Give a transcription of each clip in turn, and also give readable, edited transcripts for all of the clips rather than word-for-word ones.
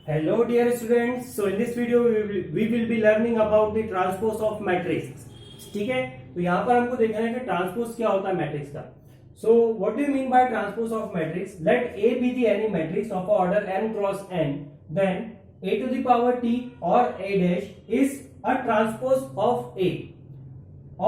Hello dear students, so in this video we will be learning about the transpose of matrix. ठीक है, तो यहाँ पर हमको देखना है कि ट्रांसपोज क्या होता है मैट्रिक्स का. So what do you mean by transpose of matrix? Let A be the any matrix of order n cross n, then A to the power t or A dash is a transpose of A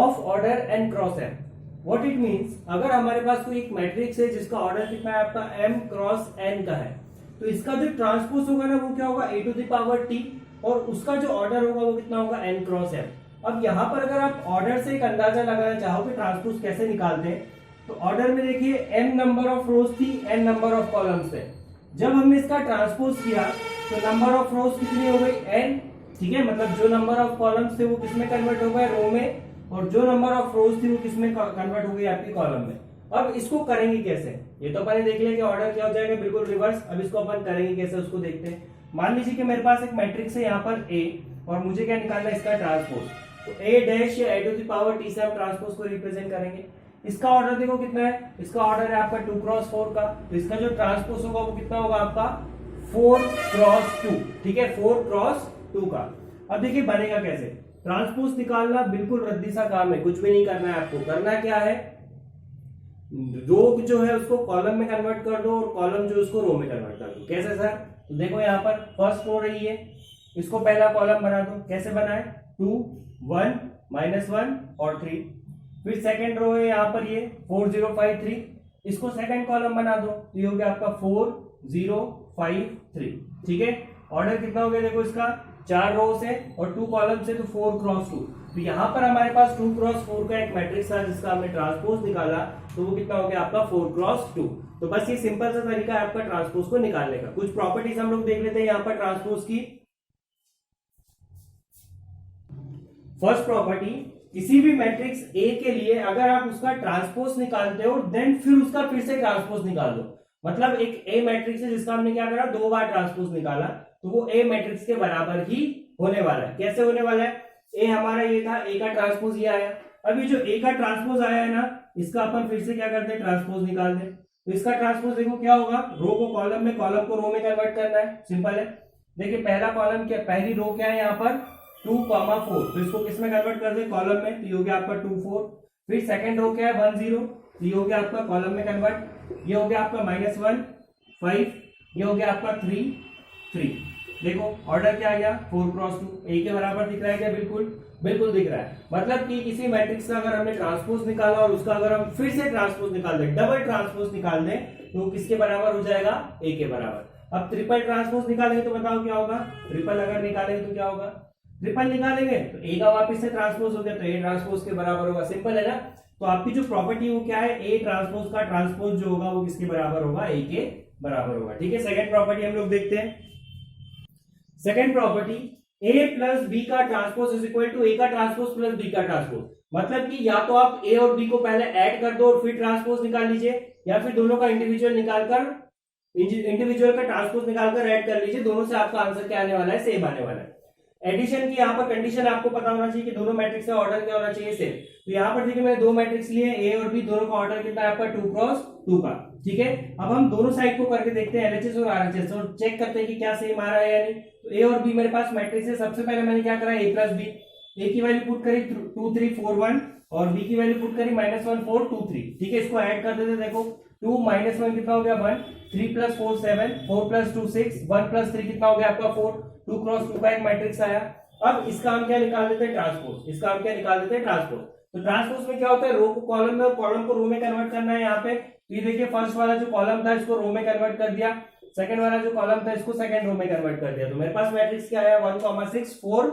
of order n cross n. What it means? अगर हमारे पास कोई एक matrix है जिसका order कितना है आपका m cross n का है, तो इसका जो ट्रांसपोज होगा ना वो क्या होगा a to the power t, और उसका जो ऑर्डर होगा वो कितना होगा n क्रॉस m. अब यहाँ पर अगर आप ऑर्डर से एक अंदाजा लगाना चाहो कि ट्रांसपोज कैसे निकालते हैं, तो ऑर्डर में देखिए n नंबर ऑफ रोज थी, n नंबर ऑफ कॉलम्स थे. जब हमने इसका ट्रांसपोज किया तो नंबर ऑफ रोज कितनी हो गई n, ठीक है, मतलब जो नंबर ऑफ कॉलम्स थे वो किसमें कन्वर्ट हो गए, रो में, और जो नंबर ऑफ रोज थी वो किसमें कन्वर्ट हो गई आपकी कॉलम में. अब इसको करेंगे कैसे, ये तो अपन देख लिया कि ऑर्डर क्या हो जाएगा, बिल्कुल रिवर्स. अब इसको अपन करेंगे कैसे उसको देखते हैं. मान लीजिए कि मेरे पास एक मैट्रिक्स है यहाँ पर A, और मुझे क्या निकालना है, इसका ट्रांसपोज. तो A डैश या A to the power t से हम ट्रांसपोज को रिप्रेजेंट करेंगे. इसका ऑर्डर देखो कितना है, इसका ऑर्डर है आपका 2 क्रॉस 4 का, तो इसका जो ट्रांसपोज होगा वो कितना होगा आपका 4 क्रॉस 2, ठीक है, 4 क्रॉस 2 का. अब देखिए बनेगा कैसे. ट्रांसपोज निकालना बिल्कुल रद्दी सा काम है, कुछ भी नहीं करना है आपको. करना क्या है, रो जो है उसको कॉलम में कन्वर्ट कर दो और कॉलम जो उसको रो में कन्वर्ट कर दो. कैसे सर, तो देखो यहाँ पर फर्स्ट रो रही है, इसको पहला कॉलम बना दो. कैसे बनाए, 2 1 -1 और 3. फिर सेकंड रो है यहाँ पर ये 4 0 5 3, इसको सेकंड कॉलम बना दो, तो ये हो गया आपका 4 0 5 3. ठीक है, ऑर्डर कितना हो गया देखो, इसका 4 रोज है और 2 कॉलम से, तो 4 क्रॉस 2. तो यहाँ पर हमारे पास 2 क्रॉस 4 का एक मैट्रिक्स था जिसका हमने ट्रांसपोज निकाला, तो वो कितना हो गया आपका 4 क्रॉस 2. तो बस ये सिंपल सा तरीका है आपका ट्रांसपोज को निकालने का. कुछ प्रॉपर्टीज हम लोग देख लेते हैं यहाँ पर ट्रांसपोज की. फर्स्ट प्रॉपर्टी, किसी भी मैट्रिक्स A के लिए अगर आप उसका ट्रांसपोज निकालते हो देन फिर उसका फिर से ट्रांसपोज निकाल दो. मतलब एक A मैट्रिक्स है जिसका हमने क्या करा, 2 बार ट्रांसपोज निकाला, तो वो A मैट्रिक्स के बराबर ही होने वाला है. कैसे होने वाला है, A हमारा ये था, A का ट्रांसपोज ये आया. अब ये जो A का ट्रांसपोज आया है ना, इसका अपन फिर से क्या करते हैं, ट्रांसपोज निकाल दें. तो इसका ट्रांसपोज देखो क्या होगा, रो को कॉलम में, कॉलम को रो में कन्वर्ट करना है. सिंपल है. देखिए पहला कॉलम क्या, पहली रो क्या है यहाँ पर 2 4, तो इसको किसमें कन्वर्ट कर दे, कॉलम में, तो ये हो गया आपका 2 4. फिर सेकंड रो क्या है 1 0, तो ये हो गया आपका कॉलम में कन्वर्ट. ये हो गया आपका -1 5, ये हो गया आपका 3 3. देखो ऑर्डर क्या आ गया, 4 क्रॉस 2. A के बराबर दिख रहा है क्या, बिल्कुल बिल्कुल दिख रहा है. मतलब कि किसी मैट्रिक्स का अगर हमने ट्रांसपोज निकाला और उसका अगर हम फिर से ट्रांसपोज निकाल दें, डबल ट्रांसपोज निकाल दें, तो किसके बराबर हो जाएगा, A के बराबर. अब ट्रिपल ट्रांसपोज निकालेंगे तो बताओ क्या होगा, ट्रिपल अगर निकालेंगे तो क्या होगा, ट्रिपल निकालेंगे तो A का वापस से ट्रांसपोज हो गया, तो A ट्रांसपोज के बराबर होगा. सिंपल है ना. तो आपकी जो प्रॉपर्टी वो क्या है, A ट्रांसपोज का ट्रांसपोज जो होगा वो किसके बराबर होगा, A के बराबर होगा. ठीक है, सेकंड प्रॉपर्टी हम लोग देखते हैं. Second property, A plus B का transpose is equal to A का ट्रांसपोज प्लस B का ट्रांसपोज. मतलब कि या तो आप A और B को पहले ऐड कर दो और फिर ट्रांसपोज निकाल लीजिए, या फिर दोनों का इंडिविजुअल का ट्रांसपोज निकालकर ऐड कर लीजिए. दोनों से आपका आंसर क्या आने वाला है, सेम आने वाला है. एडिशन की यहाँ पर कंडीशन आपको पता होना चाहिए कि दोनों मैट्रिक्स का ऑर्डर क्या होना चाहिए, सेम. तो यहाँ पर देखिए मैंने 2 मैट्रिक्स लिए, A और B, दोनों का ऑर्डर कितना है आपका 2 क्रॉस 2 का. ठीक है, अब हम दोनों साइड को करके देखते हैं, LHS और RHS, और चेक करते हैं कि क्या सेम आ रहा है या नहीं. तो A और B मेरे पास मैट्रिक्स है. सबसे पहले मैंने क्या करा, A प्लस B, A की वैल्यू पुट करी 2 3 4 1 और B की वैल्यू पुट करी -1 4 2 3. ठीक है, इसको ऐड कर देते. देखो 2 -1 कितना हो गया 1, 3 + 4 7, 4 + 2 6, 1 + 3 कितना हो गया आपका 4. 2 क्रॉस 2 का एक मैट्रिक्स आया. अब इसका हम क्या निकाल देते हैं, ट्रांसपोज. इसका हम क्या निकाल देते हैं, ट्रांसपोज. तो ट्रांसपोज में क्या होता है, रो को कॉलम में और कॉलम को रो में कन्वर्ट करना है. यहाँ पे तो ये देखिए फर्स्ट वाला जो कॉलम था इसको रो में कन्वर्ट कर दिया, सेकंड वाला जो कॉलम था इसको सेकंड रो में कन्वर्ट कर दिया. तो मेरे पास मैट्रिक्स क्या आया, 1 6 4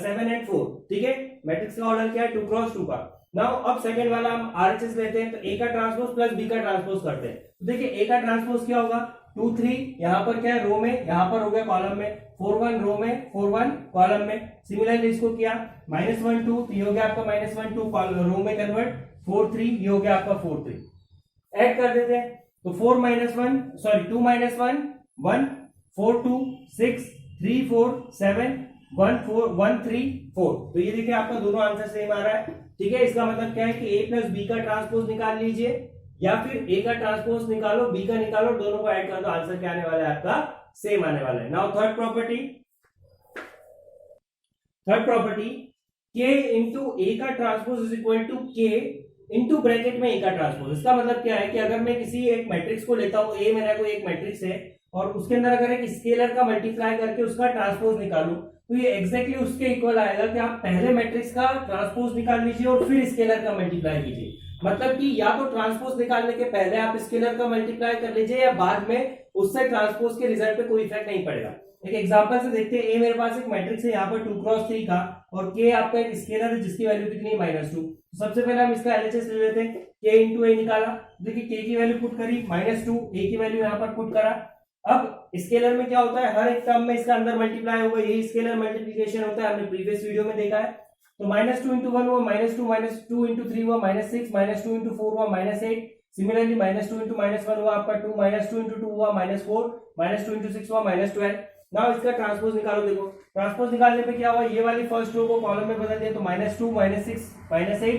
7 एंड 4. ठीक है, मैट्रिक्स का ऑर्डर क्या है, 2 क्रॉस 2 का. नाउ अब सेकंड वाला हम RHS लेते हैं, तो A का ट्रांसपोज प्लस B का ट्रांसपोज करते हैं. तो देखिए A का ट्रांसपोज क्या होगा, 2 3, यहाँ पर क्या है रो में, यहाँ पर हो गया कॉलम में, 4 1 रो में, 4 1 कॉलम में. सिमिलरली इसको किया -1 2, तो ये हो गया आपका -1 2 रो में कन्वर्ट, 4 3, ये हो गया आपका 4 3. ऐड कर देते हैं, तो 2 -1 1 4 2 6 3 4 7 1 4 1 3 4. तो ये देखिए आपका दोनों आंसर सेम आ रहा है. ठीक है, इसका मतलब क्या है कि A प्लस B का ट्रांसपोज निकाल लीजिए, या फिर A का ट्रांसपोज निकालो, B का निकालो, दोनों को ऐड कर दो, आंसर क्या आने वाला है आपका सेम आने वाला है। नाउ थर्ड प्रॉपर्टी के इंटू ए का ट्रांसपोज इज इक्वल टू के इंटू ब्रैकेट में ए का ट्रांसपोज। इसका मतलब क्या है कि अगर मैं किसी एक मैट्रिक्स को लेता हूं, ए मेरा कोई एक मैट्रिक्स है और उसके अंदर अगर एक स्केलर का मल्टीप्लाई करके उसका ट्रांसपोज निकालूं तो ये एग्जैक्टली उसके इक्वल आएगा कि आप पहले मैट्रिक्स का ट्रांसपोज निकाल लीजिए और फिर स्केलर का मल्टीप्लाई कीजिए। मतलब कि या तो ट्रांसपोज निकालने के पहले आप स्केलर का मल्टीप्लाई कर लीजिए या बाद में उससे ट्रांसपोज के रिजल्ट पे कोई इफेक्ट नहीं पड़ेगा। एक एग्जांपल से देखते हैं। ए मेरे पास एक मैट्रिक्स है यहाँ पर 2x3 का और के आपका एक स्केलर है जिसकी वैल्यू कितनी है -2। सबसे पहले हम इसका एलएचएस ले लेते हैं। के इंटू ए निकाला, देखिए के की वैल्यू पुट करी -2, ए की वैल्यू यहाँ पर पुट करा। अब स्केलर में क्या होता है, हर एक टर्म में इसका अंदर मल्टीप्लाई होगा, यही स्केलर मल्टीप्लिकेशन होता है, हमने प्रीवियस वीडियो में देखा है। तो -2 इंटू 1 हुआ -2 इंटू 3 हुआ -6 -2 इंटू 4 हुआ -8। सिमिलरली -2 इंटू -1 हुआ आपका 2 -2 इंटू 2 हुआ -4 -2 इंटू 6 हुआ -12। नाउ इसका ट्रांसपोज निकालो। देखो ट्रांसपोज निकालने पे क्या हुआ, ये वाली फर्स्ट रो को कॉलम में बदल दिया तो -2 -6 -8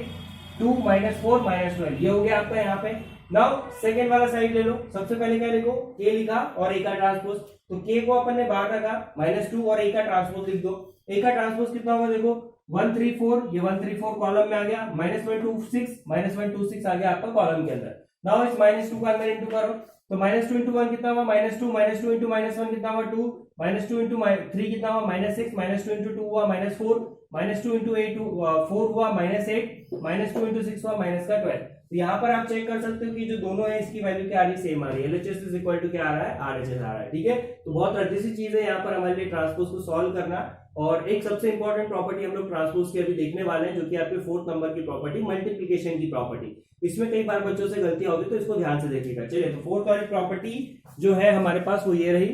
2 -4 -12 ये हो गया आपका यहाँ पे। नाउ सेकेंड वाला साइड ले लो। सबसे पहले क्या लिखो, के लिखा और ए का ट्रांसपोज। तो के को अपन ने बाहर रखा -2 और ए का ट्रांसपोज लिख दो। ए का ट्रांसपोज कितना होगा, देखो 134, ये 134 कॉलम में आ गया। -126 आ गया आपका कॉलम के अंदर। नाउ इस -2 का अंदर इंटू करो तो -2 इंटू 1 कितना हुआ -2 इंटू -1 कितना हुआ 2 -2 इंटू 3 कितना हुआ -6 -2 इंटू 2 हुआ -4 -2 इंटू 4 हुआ -8 -2 इंटू 6 हुआ -12। तो यहाँ पर आप चेक कर सकते हो कि जो दोनों है इसकी वैल्यू क्या आ रही है, सेम आ रही है। एलएचएस इज इक्वल टू क्या आ रहा है, आरएचएस आ रहा है। ठीक है, तो बहुत रद्दी सी चीज है यहाँ पर हमारे लिए ट्रांसपोज को सॉल्व करना। और एक सबसे इंपॉर्टेंट प्रॉपर्टी हम लोग ट्रांसपोज की अभी देखने वाले हैं जो कि आपके 4th नंबर की प्रॉपर्टी, मल्टीप्लिकेशन की प्रॉपर्टी। इसमें कई बार बच्चों से गलतियां होती है तो इसको ध्यान से देखिएगा। चलिए, तो 4th वाली प्रॉपर्टी जो है हमारे पास वो ये रही,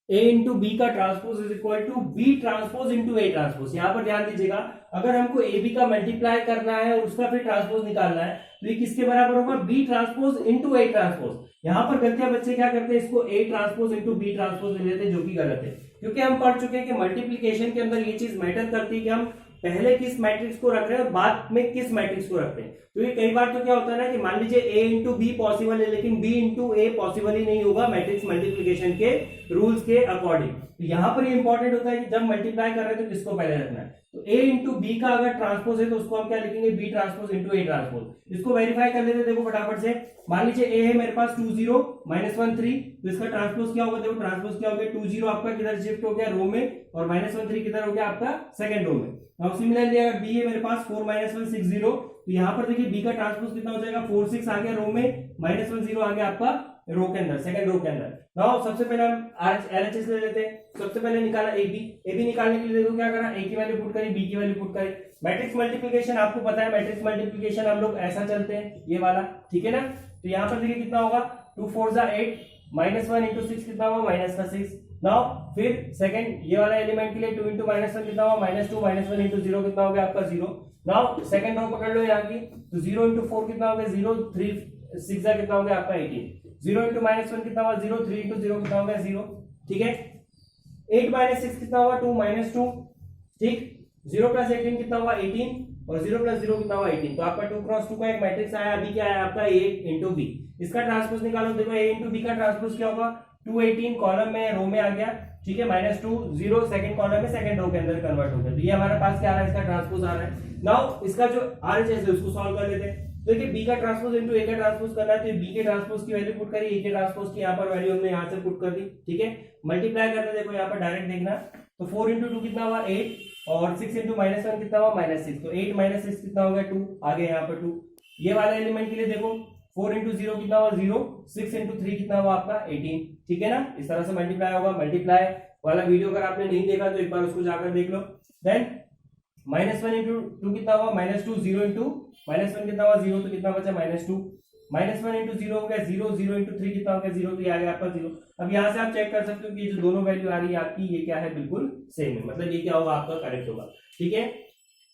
ए इंटू बी का transpose is equal to B transpose into A transpose. यहाँ पर ध्यान दीजिएगा, अगर हमको ए बी का मल्टीप्लाई करना है और उसका फिर ट्रांसपोज निकालना है तो ये किसके बराबर होगा, B transpose into A transpose. यहाँ पर गलतियां बच्चे क्या करते हैं, इसको A transpose into B transpose ले लेते हैं, जो कि गलत है। क्योंकि हम पढ़ चुके हैं कि मल्टीप्लिकेशन के अंदर ये चीज मैटर करती है कि हम पहले किस मैट्रिक्स को रख रहे हैं और बाद में किस मैट्रिक्स को रखते हैं। तो ये कई बार तो क्या होता है ना कि मान लीजिए ए इंटू बी पॉसिबल है लेकिन बी इंटू ए पॉसिबल ही नहीं होगा मैट्रिक्स मल्टीप्लिकेशन के रूल्स के अकॉर्डिंग। तो यहाँ पर ये इंपॉर्टेंट होता है कि जब मल्टीप्लाई कर रहे हैं तो किसको पहले रखना है। तो ए इंटू बी का अगर ट्रांसपोज है तो उसको हम क्या लिखेंगे, B transpose into A transpose. इसको वेरीफाई कर लेते हैं, देखो फटाफट से। मान लीजिए ए है मेरे पास 20 -1 3, तो इसका ट्रांसपोज क्या होगा, देखो ट्रांसपोज क्या हो गया, 20 आपका किधर शिफ्ट हो गया, रो में, और -1 3 किधर हो गया आपका सेकंड रो में। अब सिमिलरली अगर बी है मेरे पास 4 -1 6 0, तो यहाँ पर देखिए बी का ट्रांसपोज कितना हो जाएगा, 4 6 आ गया रो में, -1 0 आ गया आपका रो के अंदर, सेकंड रो के अंदर। नाउ सबसे पहले हम एलएचएस ले लेते हैं। सबसे पहले निकाला ए बी निकालने के लिए देखो क्या करा, ए की वैल्यू पुट करी, बी की वैल्यू पुट करी। मैट्रिक्स मल्टीप्लिकेशन आपको पता है, मैट्रिक्स मल्टीप्लिकेशन हम लोग ऐसा चलते हैं, ये वाला, ठीक है ना। तो यहाँ पर देखिए कितना होगा, 2 4 8 -1 इंटू 6 कितना होगा, -6। नाउ फिर सेकंड ये वाला एलिमेंट के लिए 2 इंटू -1 कितना होगा, -2 -1 इंटू 0 कितना हो गया आपका 0। नाउ सेकंड रो पकड़ लो यहाँ की, तो 0 इंटू 4 कितना हो गया 0, 3 6 कितना हो गया आपका 18। 0 इंटू -1 कितना हुआ 0, 3 इंटू 0 कितना हो गया 0, ठीक है। 8 -6 कितना हुआ 2 -2, ठीक। 0 + 18 कितना हुआ 18, और 0 + 0 कितना हुआ 18। तो आपका 2 × 2 का एक मैट्रिक्स आया। अभी क्या है आपका ए इंटू बी, इसका ट्रांसपोज निकालो। देखो ए इंटू बी का ट्रांसपोज क्या होगा, 2 18 कॉलम में रो में आ गया, ठीक है, -2 0 सेकंड कॉलम में सेकंड रो के अंदर कन्वर्ट हो गया। तो ये हमारे पास क्या आ रहा है, इसका ट्रांसपोज आ रहा है। नाउ इसका जो आरएचएस है उसको सॉल्व कर लेते हैं। तो देखिए बी का ट्रांसपोज इंटू ए का ट्रांसपोज करना है, तो बी के ट्रांसपोज की वैल्यू पुट करी, ए के ट्रांसपोज की यहाँ पर वैल्यू हमने यहाँ से पुट कर दी, ठीक है। मल्टीप्लाई करते देखो यहाँ पर डायरेक्ट देखना, तो 4 इंटू 2 कितना हुआ 8, और 6 इंटू -1 कितना हुआ -6। तो 8 - 6 कितना हो गया 2, आगे यहाँ पर 2। ये वाले एलिमेंट के लिए देखो 4 इंटू 0 कितना हुआ 0, 6 इंटू 3 कितना हुआ आपका 18, ठीक है ना। इस तरह से मल्टीप्लाई होगा। मल्टीप्लाई वाला वीडियो अगर आपने नहीं देखा तो एक बार उसको जाकर देख लो। देन -1 इंटू 2 कितना हुआ -2, 0 इंटू -1 कितना हुआ 0, तो कितना बचा -2। -1 इंटू 0 हो गया 0, 0 इंटू 3 कितना हो गया 0, तो ये आ गया आपका 0। अब यहाँ से आप चेक कर सकते हो कि ये जो दोनों वैल्यू आ रही है आपकी, ये क्या है, बिल्कुल सेम है, मतलब ये क्या होगा आपका करेक्ट होगा, ठीक है।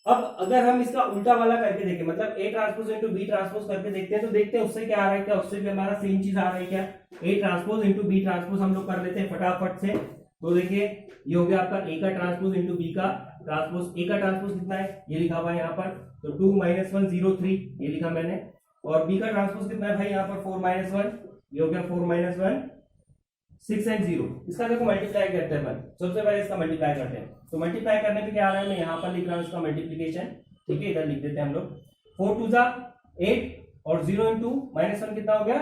अब अगर हम इसका उल्टा वाला करके देखें, मतलब A transpose into B transpose करके देखते हैं, तो देखते हैं उससे क्या आ रहा है, क्या उससे भी हमारा सेम चीज आ रहा है क्या, A transpose into B transpose हम लोग कर लेते हैं फटाफट से। तो देखिए ये हो गया आपका ए का ट्रांसपोज इंटू बी का ट्रांसपोज। ए का ट्रांसपोज कितना है, ये लिखा हुआ है यहाँ पर, तो 2 -1 0 3 ये लिखा मैंने, और बी का ट्रांसपोज कितना है भाई यहाँ पर 4 -1, ये हो गया 4 -1 6 एंड 0, इसका देखो मल्टीप्लाई करते हैं अपन। सबसे पहले इसका मल्टीप्लाई करते हैं, तो मल्टीप्लाई करने पे क्या आ रहा है, मैं यहाँ पर लिख रहा हूँ इसका मल्टीप्लीकेशन, ठीक है, इधर लिख देते हैं हम लोग। 4 2 8 और 0 इंटू -1 कितना हो गया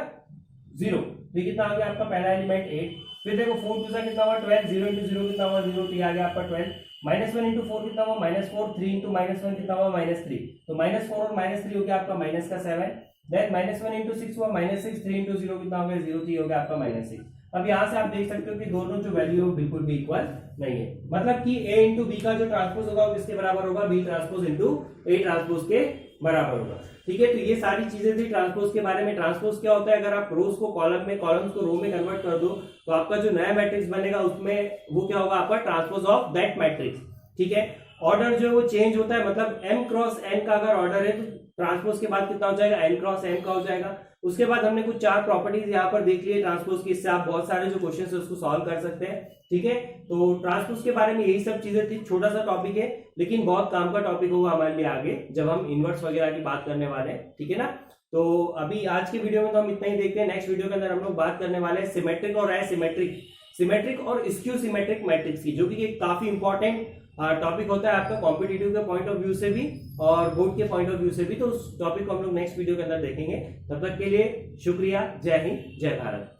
0, तो कितना आ गया आपका पहला एलिमेंट 8। फिर देखो 4 2 कितना हुआ 12, 0 इंटू 0 कितना हुआ 0, तो आ गया आपका 12। -1 इंटू 4 कितना हुआ -4, 3 इंटू -1 कितना हुआ -3, तो -4 और -3 हो गया आपका -7। देन -1 इंटू 6 हुआ -6, 3 इंटू 0 कितना हो गया 0, 3 हो गया आपका -6। अब यहाँ से आप देख सकते हो कि दोनों जो वैल्यू है बिल्कुल भी इक्वल नहीं है, मतलब कि A इंटू बी का जो ट्रांसपोज होगा वो किसके बराबर होगा, B transpose into A transpose के बराबर होगा, ठीक है। तो ये सारी चीजें थी ट्रांसपोज के बारे में। ट्रांसपोज क्या होता है, अगर आप रोज को कॉलम में, कॉलम्स को रो में कन्वर्ट कर दो तो आपका जो नया मैट्रिक्स बनेगा उसमें वो क्या होगा, आपका ट्रांसपोज ऑफ दैट मैट्रिक्स, ठीक है। ऑर्डर जो है वो चेंज होता है, मतलब m क्रॉस n का अगर ऑर्डर है तो ट्रांसपोज के बाद कितना हो जाएगा, n क्रॉस m का हो जाएगा। उसके बाद हमने कुछ 4 प्रॉपर्टीज यहाँ पर देख लिए ट्रांसपोज की, इससे आप बहुत सारे जो क्वेश्चन है उसको सॉल्व कर सकते हैं, ठीक है। तो ट्रांसपोज के बारे में यही सब चीजें थी, छोटा सा टॉपिक है लेकिन बहुत काम का टॉपिक होगा हमारे लिए आगे जब हम इनवर्स वगैरह की बात करने वाले हैं, ठीक है ना। तो अभी आज की वीडियो में तो हम इतना ही देखते हैं। नेक्स्ट वीडियो के अंदर हम लोग बात करने वाले हैं सिमेट्रिक और एसिमेट्रिक, सिमेट्रिक और स्क्यू सिमेट्रिक मैट्रिक्स की, जो कि एक काफी इंपॉर्टेंट टॉपिक होता है आपका कॉम्पिटिटिव के पॉइंट ऑफ व्यू से भी और बोर्ड के पॉइंट ऑफ व्यू से भी। तो उस टॉपिक को हम लोग नेक्स्ट वीडियो के अंदर देखेंगे। तब तक के लिए शुक्रिया, जय हिंद, जय भारत।